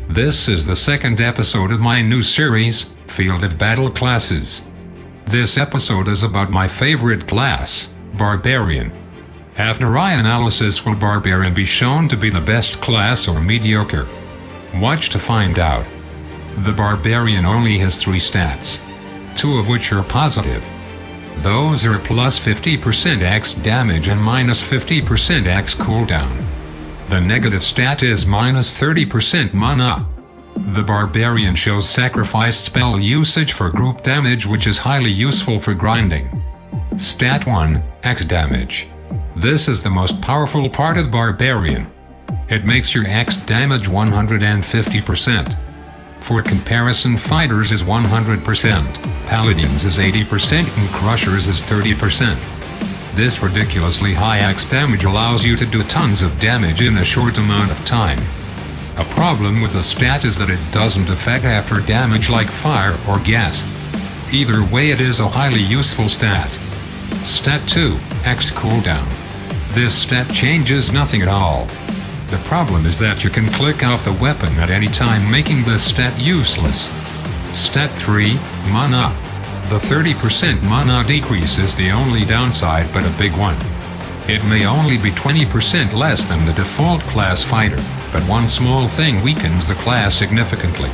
This is the second episode of my new series, Field of Battle Classes. This episode is about my favorite class, Barbarian. After I analysis, will Barbarian be shown to be the best class or mediocre? Watch to find out. The Barbarian only has 3 stats, 2 of which are positive. Those are plus 50% X damage and minus 50% X cooldown. The negative stat is minus 30% mana. The Barbarian shows sacrificed spell usage for group damage, which is highly useful for grinding. Stat 1, X damage. This is the most powerful part of Barbarian. It makes your X damage 150%. For comparison, Fighters is 100%, Paladins is 80% and Crushers is 30%. This ridiculously high X damage allows you to do tons of damage in a short amount of time. A problem with the stat is that it doesn't affect after damage like fire or gas. Either way, it is a highly useful stat. Stat 2, X cooldown. This stat changes nothing at all. The problem is that you can click off the weapon at any time, making this stat useless. Stat 3, mana. The 30% mana decrease is the only downside, but a big one. It may only be 20% less than the default class fighter, but one small thing weakens the class significantly.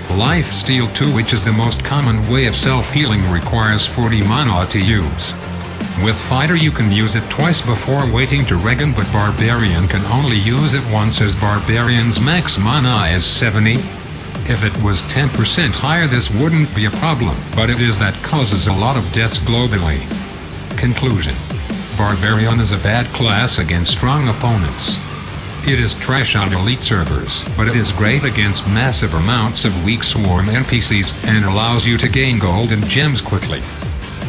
Lifesteal 2, which is the most common way of self-healing, requires 40 mana to use. With Fighter you can use it twice before waiting to regen, but Barbarian can only use it once, as Barbarian's max mana is 70. If it was 10% higher this wouldn't be a problem, but it is that causes a lot of deaths globally. Conclusion. Barbarian is a bad class against strong opponents. It is trash on elite servers, but it is great against massive amounts of weak swarm NPCs and allows you to gain gold and gems quickly.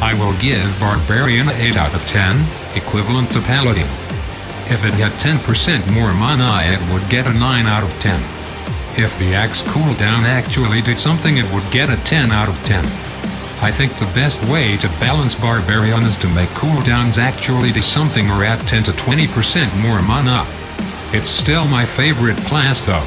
I will give Barbarian an 8 out of 10, equivalent to Paladin. If it had 10% more mana, it would get a 9 out of 10. If the X cooldown actually did something, it would get a 10 out of 10. I think the best way to balance Barbarian is to make cooldowns actually do something, or add 10 to 20% more mana. It's still my favorite class though.